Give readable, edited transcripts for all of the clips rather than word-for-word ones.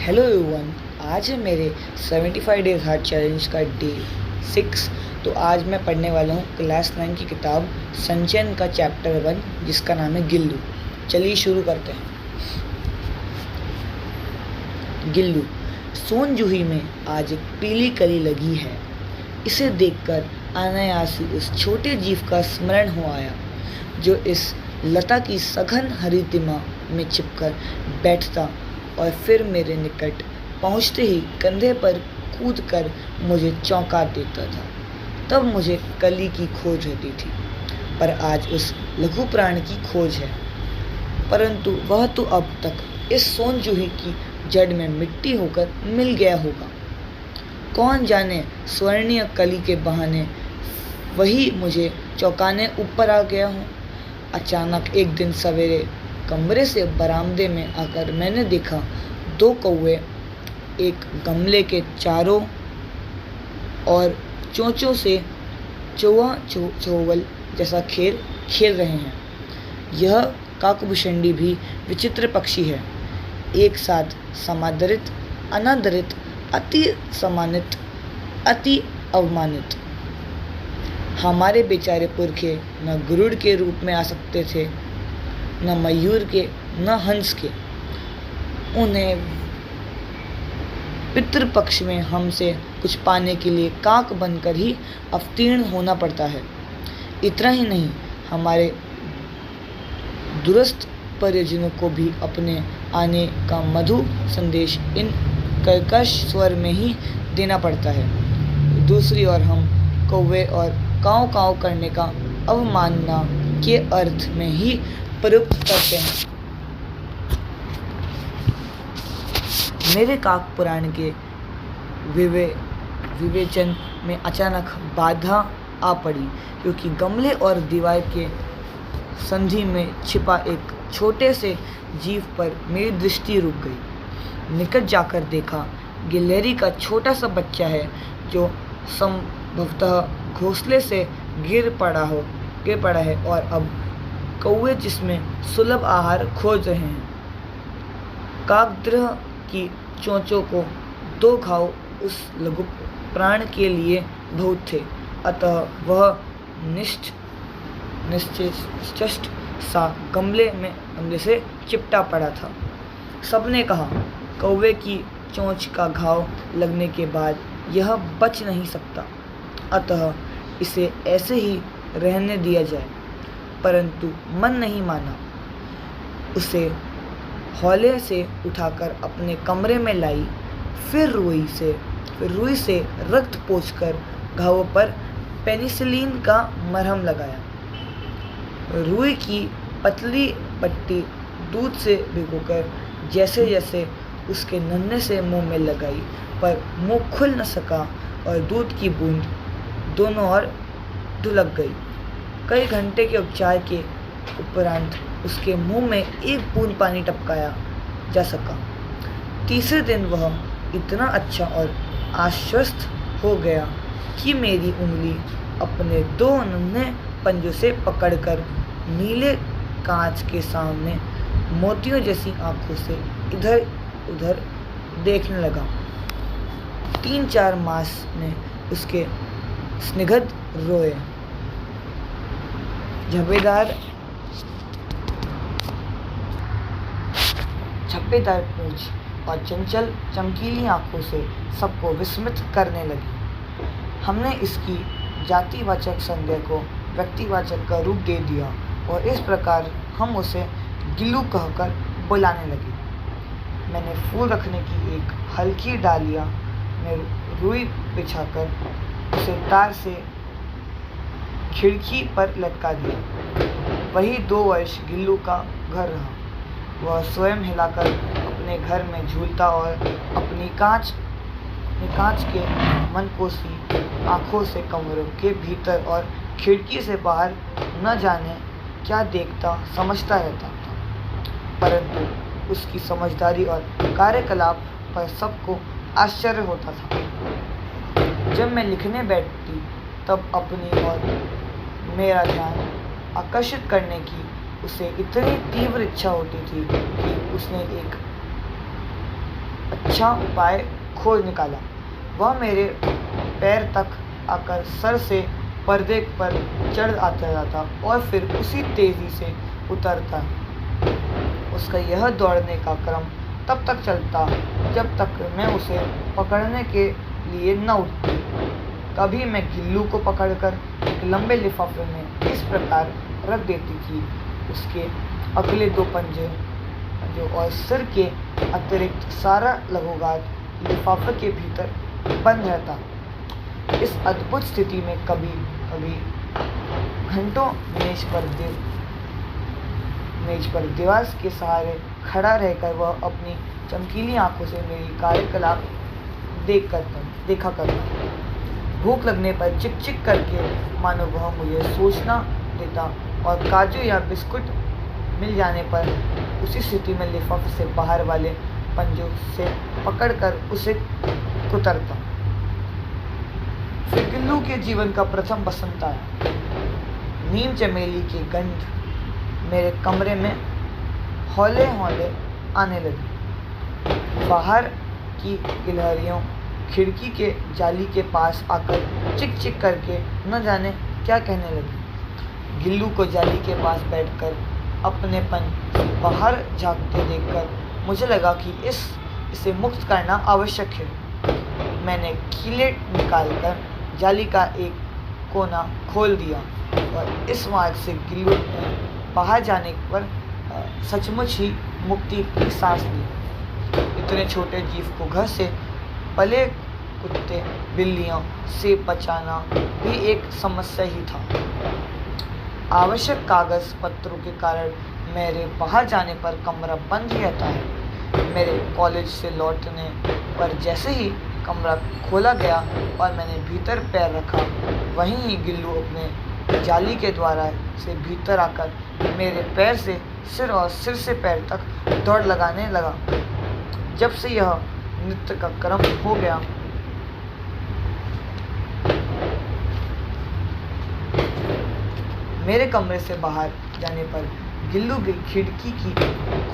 Hello everyone. आज है मेरे 75 डेज हार्ट चैलेंज का डे 6। तो आज मैं पढ़ने वाला हूँ क्लास 9 की किताब संचयन का चैप्टर 1, जिसका नाम है गिल्लू। चलिए शुरू करते हैं। गिल्लू। सोनजूही में आज एक पीली कली लगी है। इसे देखकर अनायासी उस छोटे जीव का स्मरण हो आया जो इस लता की सघन हरितिमा में छिपकर बैठता और फिर मेरे निकट पहुंचते ही कंधे पर कूदकर मुझे चौंका देता था। तब मुझे कली की खोज रहती थी, पर आज उस लघु प्राण की खोज है। परंतु वह तो अब तक इस सोनजूही की जड़ में मिट्टी होकर मिल गया होगा। कौन जाने स्वर्णीय कली के बहाने वही मुझे चौंकाने ऊपर आ गया हूँ। अचानक एक दिन सवेरे कमरे से बरामदे में आकर मैंने देखा 2 कौवे एक गमले के चारों और चोंचों से चौवल जैसा खेल खेल रहे हैं। यह काकभुषुंडी भी विचित्र पक्षी है, एक साथ समादरित, अनादरित, अति सम्मानित, अति अवमानित। हमारे बेचारे पुरखे न गरुड़ के रूप में आ सकते थे, न मयूर के, न हंस के। उन्हें पितृपक्ष में हमसे कुछ पाने के लिए काक बनकर ही अवतीर्ण होना पड़ता है। इतना ही नहीं, हमारे दूरस्थ परिजनों को भी अपने आने का मधु संदेश इन कर्कश स्वर में ही देना पड़ता है। दूसरी ओर हम कौवे और काँव काँव करने का अवमानना के अर्थ में ही प्रयुक्त करते हैं। मेरे काक पुराण के विवेचन में अचानक बाधा आ पड़ी, क्योंकि गमले और दीवार के संधि में छिपा एक छोटे से जीव पर मेरी दृष्टि रुक गई। निकट जाकर देखा, गिलहरी का छोटा सा बच्चा है जो संभवतः घोंसले से गिर पड़ा है और अब कौवे जिसमें सुलभ आहार खोज रहे हैं। काकद्रह की चोंचों को 2 घाव उस लघु प्राण के लिए बहुत थे, अतः वह निश्चेष्ट सा गमले से चिपटा पड़ा था। सबने कहा, कौवे की चोंच का घाव लगने के बाद यह बच नहीं सकता, अतः इसे ऐसे ही रहने दिया जाए। परंतु मन नहीं माना। उसे हौले से उठाकर अपने कमरे में लाई, फिर रुई से रक्त पोंछकर घावों पर पेनिसिलिन का मरहम लगाया। रुई की पतली पट्टी दूध से भिगोकर जैसे जैसे उसके नन्हे से मुंह में लगाई, पर मुंह खुल न सका और दूध की बूंद दोनों ओर ढुलक गई। कई घंटे के उपचार के उपरांत उसके मुंह में एक बूंद पानी टपकाया जा सका। तीसरे दिन वह इतना अच्छा और आश्वस्त हो गया कि मेरी उंगली अपने 2 नन्हे पंजों से पकड़कर नीले कांच के सामने मोतियों जैसी आंखों से इधर उधर देखने लगा। 3-4 मास में उसके स्निग्ध रोए, झब्बेदार पूंछ और चंचल चमकीली आंखों से सबको विस्मित करने लगी। हमने इसकी जातिवाचक संज्ञा को व्यक्तिवाचक का रूप दे दिया और इस प्रकार हम उसे गिल्लू कहकर बुलाने लगे। मैंने फूल रखने की एक हल्की डालिया में रुई बिछाकर उसे तार से खिड़की पर लटका दिया। वही 2 वर्ष गिल्लू का घर रहा। वह स्वयं हिलाकर अपने घर में झूलता और अपनी कांच के मनकोसी आंखों से कमरों के भीतर और खिड़की से बाहर न जाने क्या देखता समझता रहता था। परंतु उसकी समझदारी और कार्यकलाप पर सबको आश्चर्य होता था। जब मैं लिखने बैठती तब अपनी और मेरा ध्यान आकर्षित करने की उसे इतनी तीव्र इच्छा होती थी कि उसने एक अच्छा उपाय खोज निकाला। वह मेरे पैर तक आकर सर से पर्दे पर चढ़ आता जाता और फिर उसी तेजी से उतरता। उसका यह दौड़ने का क्रम तब तक चलता जब तक मैं उसे पकड़ने के लिए न उठती। कभी मैं गिल्लू को पकड़कर एक लंबे लिफाफे में इस प्रकार रख देती कि उसके अगले 2 पंजे और सिर के अतिरिक्त सारा लघुगात लिफाफे के भीतर बंद रहता। इस अद्भुत स्थिति में कभी कभी घंटों मेज पर दीवार के सहारे खड़ा रहकर वह अपनी चमकीली आंखों से मेरी कार्यकलाप देखा करता। भूख लगने पर चिक चिक करके मानो वह मुझे सोचना देता और काजू या बिस्कुट मिल जाने पर उसी स्थिति में लिफाफे से बाहर वाले पंजों से पकड़कर उसे कुतरता। फिर गिल्लू के जीवन का प्रथम बसंत आया। नीम चमेली की गंध मेरे कमरे में हौले हौले आने लगी। बाहर की गिलहरियों खिड़की के जाली के पास आकर चिक चिक करके न जाने क्या कहने लगी। गिल्लू को जाली के पास बैठकर अपनेपन बाहर झांकते देखकर मुझे लगा कि इसे मुक्त करना आवश्यक है। मैंने कीले निकालकर जाली का एक कोना खोल दिया और इस मार्ग से गिल्लू ने बाहर जाने पर सचमुच ही मुक्ति की सांस ली। इतने छोटे जीव को घर से पले कुत्ते बिल्लियों से बचाना भी एक समस्या ही था। आवश्यक कागज पत्रों के कारण मेरे बाहर जाने पर कमरा बंद ही रहता है। मेरे कॉलेज से लौटने पर जैसे ही कमरा खोला गया और मैंने भीतर पैर रखा, वहीं ही गिल्लू अपने जाली के द्वारा से भीतर आकर मेरे पैर से सिर और सिर से पैर तक दौड़ लगाने लगा। जब से यह नृत्य का क्रम हो गया, मेरे कमरे से बाहर जाने पर गिल्लू की खिड़की की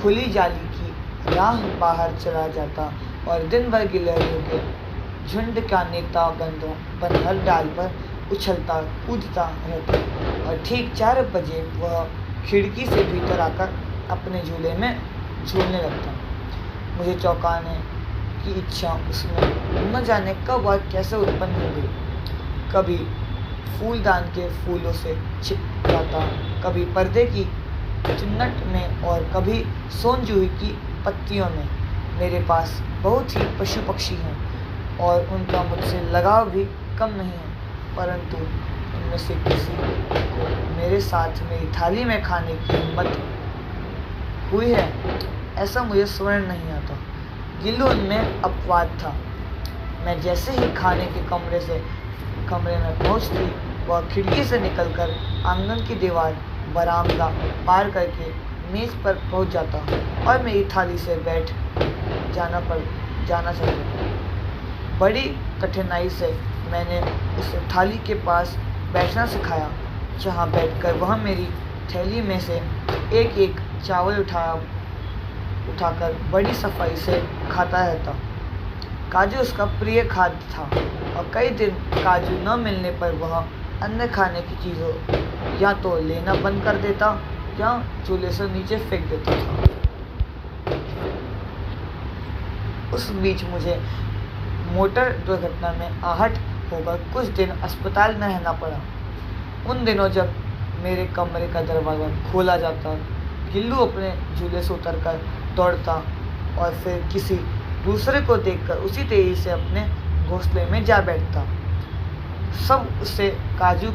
खुली जाली की राह बाहर चला जाता और दिन भर गिलहरियों के झुंड का नेता बंधर डाल पर उछलता कूदता रहता और ठीक 4 बजे वह खिड़की से भीतर आकर अपने झूले में झूलने लगता। मुझे चौंकाने की इच्छा उसमें न जाने कब और कैसे उत्पन्न हो गई। कभी फूलदान के फूलों से चिपक जाता, कभी पर्दे की चिन्नट में और कभी सोनजूही की पत्तियों में। मेरे पास बहुत ही पशु पक्षी हैं और उनका मुझसे लगाव भी कम नहीं है, परंतु उनमें से किसी को मेरे साथ मेरी थाली में खाने की हिम्मत हुई है, ऐसा मुझे स्मरण नहीं आता। गिल्लू उनमें अपवाद था। मैं जैसे ही खाने के कमरे में पहुंचती, वह खिड़की से निकलकर आंगन की दीवार बरामदा पार करके मेज पर पहुंच जाता और मेरी थाली से बैठ जाना चाहता। बड़ी कठिनाई से मैंने उसे थाली के पास बैठना सिखाया, जहां बैठकर वह मेरी थैली में से एक एक चावल उठाकर बड़ी सफाई से खाता रहता। काजू उसका प्रिय खाद्य था और कई दिन काजू न मिलने पर वह अन्य खाने की चीज़ों या तो लेना बंद कर देता या चूल्हे से नीचे फेंक देता था। उस बीच मुझे मोटर दुर्घटना में आहत होकर कुछ दिन अस्पताल में रहना पड़ा। उन दिनों जब मेरे कमरे का दरवाज़ा खोला जाता, गिल्लू अपने झूले से उतरकर दौड़ता और फिर किसी दूसरे को देखकर उसी तेजी से अपने घोंसले में जा बैठता। सब उसे काजू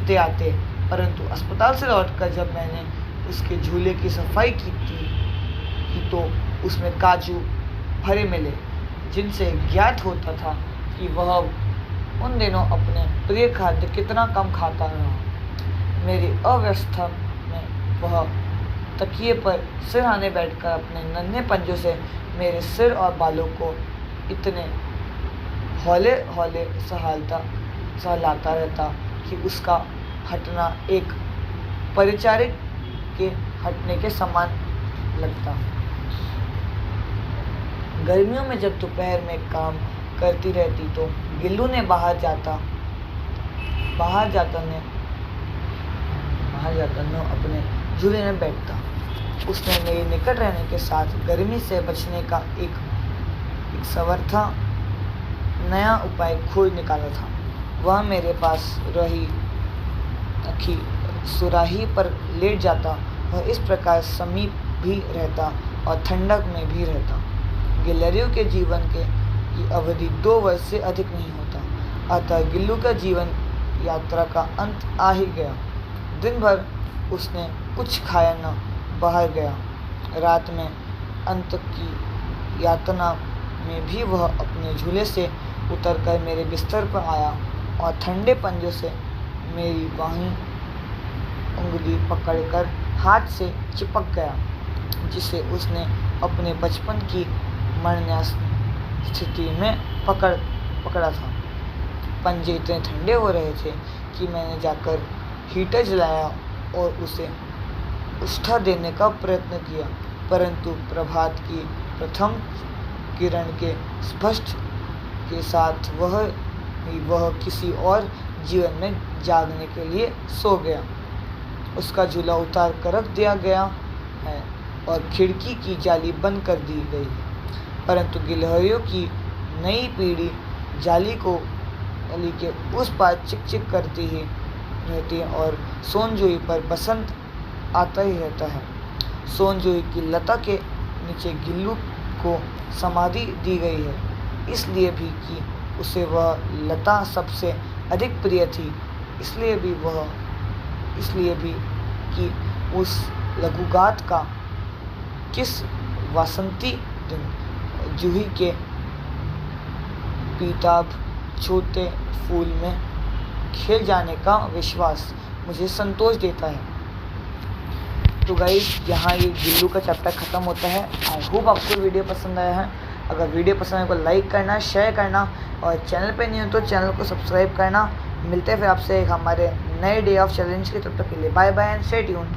दे आते, परंतु अस्पताल से लौटकर जब मैंने उसके झूले की सफाई की तो उसमें काजू भरे मिले, जिनसे ज्ञात होता था कि वह उन दिनों अपने प्रिय खाद्य कितना कम खाता रहा। मेरी अवस्था में वह तकिए पर सिरहाने बैठकर अपने नन्हे पंजों से मेरे सिर और बालों को इतने हौले हौले सहलाता रहता कि उसका हटना एक परिचारिक के हटने के समान लगता। गर्मियों में जब दोपहर में काम करती रहती तो गिल्लू ने बाहर जाता न अपने झूले में बैठता। उसने मेरे निकट रहने के साथ गर्मी से बचने का एक सवरथा नया उपाय खोज निकाला था। वह मेरे पास सुराही पर लेट जाता। वह इस प्रकार समीप भी रहता और ठंडक में भी रहता। गिलहरियों के जीवन की अवधि 2 वर्ष से अधिक नहीं होता। अतः गिल्लू का जीवन यात्रा का अंत आ ही गया। दिन भर उसने कुछ खाया न बाहर गया। रात में अंत की यातना में भी वह अपने झूले से उतरकर मेरे बिस्तर पर आया और ठंडे पंजों से मेरी बाहीं उंगली पकड़कर हाथ से चिपक गया, जिसे उसने अपने बचपन की मरण्यास स्थिति में पकड़ा था। पंजे इतने ठंडे हो रहे थे कि मैंने जाकर हीटर जलाया और उसे उष्ठा देने का प्रयत्न किया, परंतु प्रभात की प्रथम किरण के स्पष्ट के साथ वह किसी और जीवन में जागने के लिए सो गया। उसका झूला उतार कर रख दिया गया है और खिड़की की जाली बंद कर दी गई है, परंतु गिलहरियों की नई पीढ़ी जाली के उस पार चिक करती ही रहती है और सोनजोई पर बसंत आता ही रहता है। सोनजोई की लता के नीचे गिल्लू को समाधि दी गई है, इसलिए भी कि उसे वह लता सबसे अधिक प्रिय थी, इसलिए भी कि उस लघुगात का किस वासंती दिन जूही के पीताभ छोटे फूल में खिल जाने का विश्वास मुझे संतोष देता है। तो गाइस, यहाँ ये गिल्लू का चैप्टर ख़त्म होता है। आई होप आपको वीडियो पसंद आया है। अगर वीडियो पसंद आए तो लाइक करना, शेयर करना और चैनल पे नहीं हो तो चैनल को सब्सक्राइब करना। मिलते हैं फिर आपसे एक हमारे नए डे ऑफ चैलेंज के। तब तक के लिए bye bye and stay tuned.